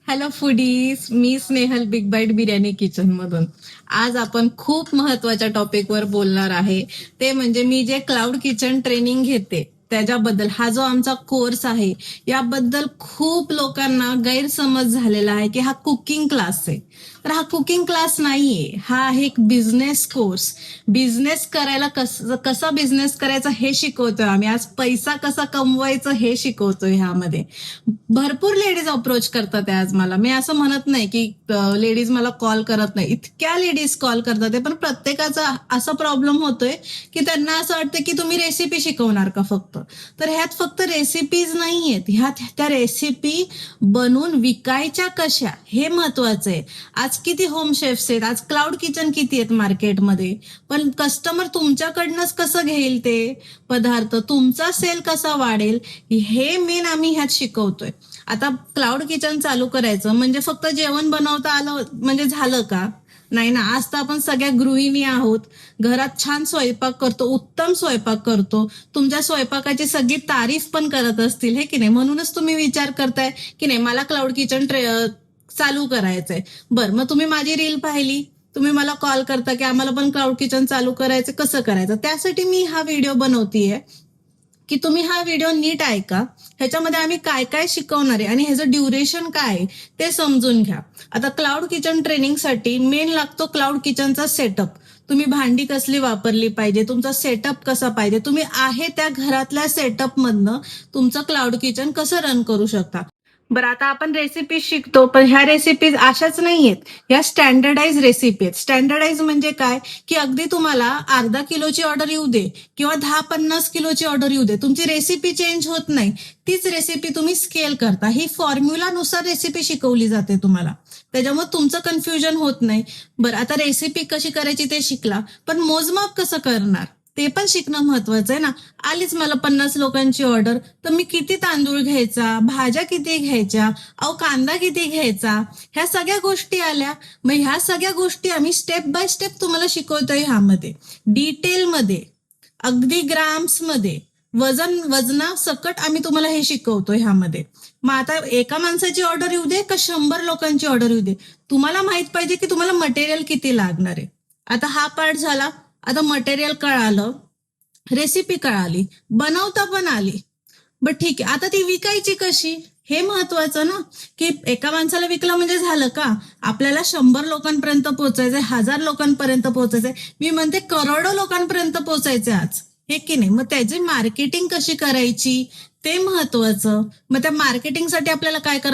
Hello foodies, मी Snehal Big Bite biryani kitchen मधून. आज आपण खूप महत्वाच्या टॉपिकवर बोलणार आहे. ते म्हणजे मी जे क्लाउड किचन ट्रेनिंग घेते त्याच्याबद्दल. हा जो आमचा कोर्स आहे याबद्दल खूप लोकांना गैरसमज झालेला आहे की हा कुकिंग क्लास आहे. तर हा कुकिंग क्लास नाहीये, हा आहे एक बिझनेस कोर्स. बिझनेस करायला कसा बिझनेस करायचा हे शिकवतोय आम्ही. आज पैसा कसा कमवायचा हे शिकवतोय ह्यामध्ये. भरपूर लेडीज अप्रोच करतात आज मला. मी असं म्हणत नाही की लेडीज मला कॉल करत नाही, इतक्या लेडीज कॉल करतात पण प्रत्येकाचा असा प्रॉब्लेम होतोय की त्यांना असं वाटतं की तुम्ही रेसिपी शिकवणार का फक्त. तर ह्यात फक्त रेसिपीज नाहीयेत, ह्यात त्या रेसिपी बनवून विकायच्या कशा हे महत्वाचं आहे. आज किती होम शेफ्स आहेत, आज क्लाउड किचन किती आहेत मार्केटमध्ये, पण कस्टमर तुमच्याकडनंच कसं घेईल ते पदार्थ, तुमचा सेल कसा वाढेल, हे मेन आम्ही ह्यात शिकवतोय. आता क्लाउड किचन चालू करायचं म्हणजे फक्त जेवण बनवता आलं म्हणजे झालं का? नाही ना. आज तर आपण सगळ्या गृहिणी आहोत, घरात छान स्वयंपाक करतो, उत्तम स्वयंपाक करतो. तुमच्या स्वयंपाकाची सगळी तारीफ पण करत असतील, हे की नाही. म्हणूनच तुम्ही विचार करताय की नाही मला क्लाउड किचन चालू करायचंय. बरं, मग तुम्ही माझी रील पाहिली, तुम्ही मला कॉल करता की आम्हाला पण क्लाउड किचन चालू करायचं, कसं करायचं. त्यासाठी मी हा व्हिडिओ बनवतीये की तुम्ही हा व्हिडिओ नीट ऐका. ह्याच्यामध्ये आम्ही काय काय शिकवणार आहे आणि ह्याचं ड्युरेशन काय आहे ते समजून घ्या. आता क्लाउड किचन ट्रेनिंगसाठी मेन लागतो क्लाउड किचनचा सेटअप. तुम्ही भांडी कसली वापरली पाहिजे, तुमचा सेटअप कसा पाहिजे, तुम्ही आहे त्या घरातल्या सेटअप मधनं तुमचं क्लाउड किचन कसं रन करू शकता. बरं, आता आपण रेसिपी शिकतो, पण ह्या रेसिपीज अशाच नाहीयेत. ह्या स्टँडर्डाइज रेसिपी आहेत. स्टँडर्डाइज म्हणजे काय, की अगदी तुम्हाला अर्धा किलोची ऑर्डर येऊ दे किंवा 10-50 किलोची ऑर्डर येऊ दे, तुमची रेसिपी चेंज होत नाही. तीच रेसिपी तुम्ही स्केल करता. ही फॉर्म्युलानुसार रेसिपी शिकवली जाते तुम्हाला. त्याच्यामुळे तुमचं कन्फ्युजन होत नाही. बरं, आता रेसिपी कशी करायची ते शिकला, पण मोजमाप कसं करणार ते पण शिकणं महत्वाचं आहे ना. आलीच मला 50 लोकांची ऑर्डर, तर मी किती तांदूळ घ्यायचा, भाज्या किती घ्यायच्या, कांदा किती घ्यायचा, ह्या सगळ्या गोष्टी आल्या. मग ह्या सगळ्या गोष्टी आम्ही स्टेप बाय स्टेप तुम्हाला शिकवतोय ह्यामध्ये, डिटेलमध्ये, अगदी ग्राम्समध्ये, वजना सकट आम्ही तुम्हाला हे शिकवतोय ह्यामध्ये. मग आता एका माणसाची ऑर्डर येऊ दे का 100 लोकांची ऑर्डर येऊ दे, तुम्हाला माहित पाहिजे की तुम्हाला मटेरियल किती लागणार आहे. आता हा पार्ट झाला. आता मटेरियल कळालं, रेसिपी कळाली, बनवता पण आली. बट ठीक आहे, आता ती विकायची कशी हे महत्वाचं ना. की एका माणसाला विकलं म्हणजे झालं का, आपल्याला 100 लोकांपर्यंत पोहोचायचंय, 1000 लोकांपर्यंत पोहोचायचंय, मी म्हणते करोडो लोकांपर्यंत पोहोचायचंय आज, हे की नाही. मग त्याची मार्केटिंग कशी करायची ते महत्वाचं. मग त्या मार्केटिंगसाठी आपल्याला काय करायचं,